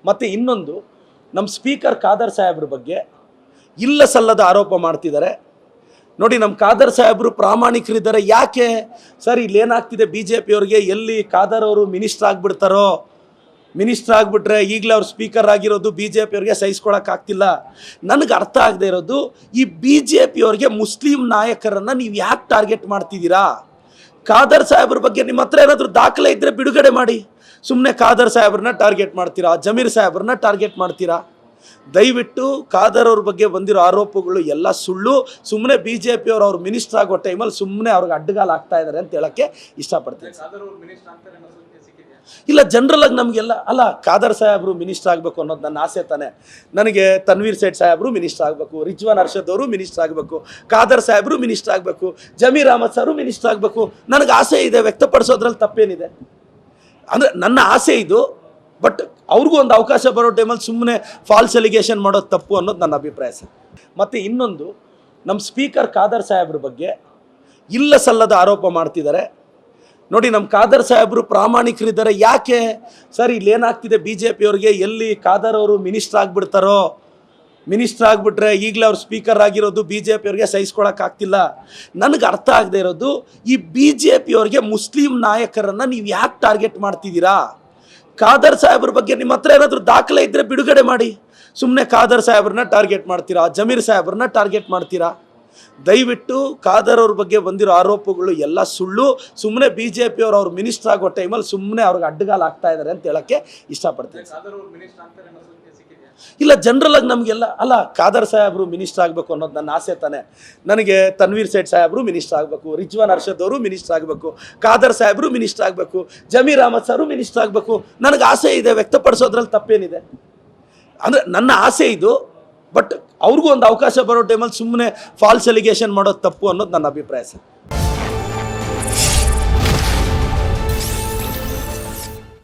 ಮತ್ತು ಇನ್ನೊಂದು ನಮ್ಮ ಸ್ಪೀಕರ್ ಖಾದರ್ ಸಾಹೇಬ್ರ ಬಗ್ಗೆ ಇಲ್ಲ ಸಲ್ಲದ ಆರೋಪ ಮಾಡ್ತಿದ್ದಾರೆ. ನೋಡಿ, ನಮ್ಮ ಖಾದರ್ ಸಾಹೇಬರು ಪ್ರಾಮಾಣಿಕರಿದ್ದಾರೆ. ಯಾಕೆ ಸರ್ ಇಲ್ಲೇನಾಗ್ತಿದೆ, ಬಿ ಜೆ ಪಿಯವ್ರಿಗೆ ಎಲ್ಲಿ ಖಾದರ್ ಅವರು ಮಿನಿಸ್ಟರ್ ಆಗಿಬಿಡ್ತಾರೋ, ಮಿನಿಸ್ಟರ್ ಆಗಿಬಿಟ್ರೆ ಈಗಲೇ ಅವ್ರು ಸ್ಪೀಕರ್ ಆಗಿರೋದು ಬಿ ಜೆ ಪಿಯವ್ರಿಗೆ ಸಹಿಸ್ಕೊಳಕ್ಕಾಗ್ತಿಲ್ಲ. ನನಗೆ ಅರ್ಥ ಆಗದೆ ಇರೋದು, ಈ ಬಿ ಜೆ ಪಿಯವ್ರಿಗೆ ಮುಸ್ಲಿಂ ನಾಯಕರನ್ನು ನೀವು ಯಾಕೆ ಟಾರ್ಗೆಟ್ ಮಾಡ್ತಿದ್ದೀರಾ? ಖಾದರ್ ಸಾಹೇಬ್ರ ಬಗ್ಗೆ ನಿಮ್ಮ ಹತ್ರ ಏನಾದರೂ ದಾಖಲೆ ಇದ್ದರೆ ಬಿಡುಗಡೆ ಮಾಡಿ. ಸುಮ್ಮನೆ ಖಾದರ್ ಸಾಹೇಬ್ರನ್ನ ಟಾರ್ಗೆಟ್ ಮಾಡ್ತೀರಾ, ಜಮೀರ್ ಸಾಹೇಬ್ರನ್ನ ಟಾರ್ಗೆಟ್ ಮಾಡ್ತೀರಾ? ದಯವಿಟ್ಟು ಖಾದರ್ ಅವ್ರ ಬಗ್ಗೆ ಬಂದಿರೋ ಆರೋಪಗಳು ಎಲ್ಲ ಸುಳ್ಳು. ಸುಮ್ಮನೆ ಬಿ ಜೆ ಪಿಯವರು ಅವ್ರು ಮಿನಿಸ್ಟರ್ ಆಗೋ ಟೈಮಲ್ಲಿ ಸುಮ್ಮನೆ ಅವ್ರಿಗೆ ಅಡ್ಡಗಾಲ ಆಗ್ತಾ ಇದ್ದಾರೆ ಅಂತ ಹೇಳೋಕ್ಕೆ ಇಷ್ಟಪಡ್ತೀನಿ. ಇಲ್ಲ, ಜನರಲ್ ಆಗಿ ನಮಗೆಲ್ಲ ಅಲ್ಲ, ಖಾದರ್ ಸಾಹೇಬರು ಮಿನಿಸ್ಟರ್ ಆಗಬೇಕು ಅನ್ನೋದು ನನ್ನ ಆಸೆ ತಾನೆ. ನನಗೆ ತನ್ವೀರ್ ಸೇಠ್ ಸಾಹೇಬರು ಮಿನಿಸ್ಟರ್ ಆಗಬೇಕು, ರಿಜ್ವಾನ್ ಅರ್ಷದ್ ಅವರು ಮಿನಿಸ್ಟರ್ ಆಗಬೇಕು, ಖಾದರ್ ಸಾಹೇಬರು ಮಿನಿಸ್ಟರ್ ಆಗಬೇಕು, ಜಮೀರ್ ಅಹಮದ್ ಸಾರು ಮಿನಿಸ್ಟರ್ ಆಗಬೇಕು. ನನಗೆ ಆಸೆ ಇದೆ, ವ್ಯಕ್ತಪಡಿಸೋದ್ರಲ್ಲಿ ತಪ್ಪೇನಿದೆ? ಅಂದರೆ ನನ್ನ ಆಸೆ ಇದು. ಬಟ್ ಅವ್ರಿಗೂ ಒಂದು ಅವಕಾಶ ಬರೋ ಟೈಮಲ್ಲಿ ಸುಮ್ಮನೆ ಫಾಲ್ಸ್ ಎಲಿಗೇಷನ್ ಮಾಡೋದು ತಪ್ಪು ಅನ್ನೋದು ನನ್ನ ಅಭಿಪ್ರಾಯ ಸರ್. ಮತ್ತು ಇನ್ನೊಂದು, ನಮ್ಮ ಸ್ಪೀಕರ್ ಖಾದರ್ ಸಾಹೇಬ್ರ ಬಗ್ಗೆ ಇಲ್ಲ ಸಲ್ಲದ ಆರೋಪ ಮಾಡ್ತಿದ್ದಾರೆ. ನೋಡಿ, ನಮ್ಮ ಖಾದರ್ ಸಾಹೇಬರು ಪ್ರಾಮಾಣಿಕರಿದ್ದಾರೆ. ಯಾಕೆ ಸರ್ ಇಲ್ಲೇನಾಗ್ತಿದೆ, ಬಿ ಜೆ ಪಿಯವ್ರಿಗೆ ಎಲ್ಲಿ ಖಾದರ್ ಅವರು ಮಿನಿಸ್ಟರ್ ಆಗಿಬಿಡ್ತಾರೋ, ಮಿನಿಸ್ಟರ್ ಆಗಿಬಿಟ್ರೆ ಈಗಲೇ ಅವ್ರು ಸ್ಪೀಕರ್ ಆಗಿರೋದು ಬಿ ಜೆ ಪಿಯವ್ರಿಗೆ ಸಹಿಸ್ಕೊಳಕ್ಕಾಗ್ತಿಲ್ಲ. ನನಗೆ ಅರ್ಥ ಆಗದೆ ಇರೋದು, ಈ ಬಿ ಜೆ ಪಿಯವ್ರಿಗೆ ಮುಸ್ಲಿಂ ನಾಯಕರನ್ನು ನೀವು ಯಾಕೆ ಟಾರ್ಗೆಟ್ ಮಾಡ್ತಿದ್ದೀರಾ? ಖಾದರ್ ಸಾಹೇಬ್ರ ಬಗ್ಗೆ ನಿಮ್ಮ ಹತ್ರ ಏನಾದರೂ ದಾಖಲೆ ಇದ್ದರೆ ಬಿಡುಗಡೆ ಮಾಡಿ. ಸುಮ್ಮನೆ ಖಾದರ್ ಸಾಹೇಬ್ರನ್ನ ಟಾರ್ಗೆಟ್ ಮಾಡ್ತೀರಾ, ಜಮೀರ್ ಸಾಹೇಬ್ರನ್ನ ಟಾರ್ಗೆಟ್ ಮಾಡ್ತೀರಾ? ದಯವಿಟ್ಟು ಖಾದರ್ ಅವ್ರ ಬಗ್ಗೆ ಬಂದಿರೋ ಆರೋಪಗಳು ಎಲ್ಲ ಸುಳ್ಳು. ಸುಮ್ಮನೆ ಬಿ ಜೆ ಪಿಯವರು ಅವ್ರು ಮಿನಿಸ್ಟರ್ ಆಗೋ ಟೈಮಲ್ಲಿ ಸುಮ್ಮನೆ ಅವ್ರಿಗೆ ಅಡ್ಡಗಾಲ ಆಗ್ತಾ ಇದ್ದಾರೆ ಅಂತ ಹೇಳೋಕ್ಕೆ ಇಷ್ಟಪಡ್ತೀನಿ. ಇಲ್ಲ, ಜನರಲ್ ಆಗಿ ನಮಗೆಲ್ಲ ಅಲ್ಲ, ಖಾದರ್ ಸಾಹೇಬರು ಮಿನಿಸ್ಟರ್ ಆಗಬೇಕು ಅನ್ನೋದು ನನ್ನ ಆಸೆ ತಾನೆ. ನನಗೆ ತನ್ವೀರ್ ಸೇಠ್ ಸಾಹೇಬರು ಮಿನಿಸ್ಟರ್ ಆಗಬೇಕು, ರಿಜ್ವಾನ್ ಅರ್ಷದ್ ಅವರು ಮಿನಿಸ್ಟರ್ ಆಗಬೇಕು, ಖಾದರ್ ಸಾಹೇಬರು ಮಿನಿಸ್ಟರ್ ಆಗಬೇಕು, ಜಮೀರ್ ಅಹಮದ್ ಸಾರು ಮಿನಿಸ್ಟರ್ ಆಗಬೇಕು. ನನಗೆ ಆಸೆ ಇದೆ, ವ್ಯಕ್ತಪಡಿಸೋದ್ರಲ್ಲಿ ತಪ್ಪೇನಿದೆ? ಅಂದರೆ ನನ್ನ ಆಸೆ ಇದು. ಬಟ್ ಅವ್ರಿಗೂ ಒಂದು ಅವಕಾಶ ಬರೋ ಟೈಮಲ್ಲಿ ಸುಮ್ಮನೆ ಫಾಲ್ಸ್ ಎಲಿಗೇಷನ್ ಮಾಡೋದು ತಪ್ಪು ಅನ್ನೋದು ನನ್ನ ಅಭಿಪ್ರಾಯ ಸರ್.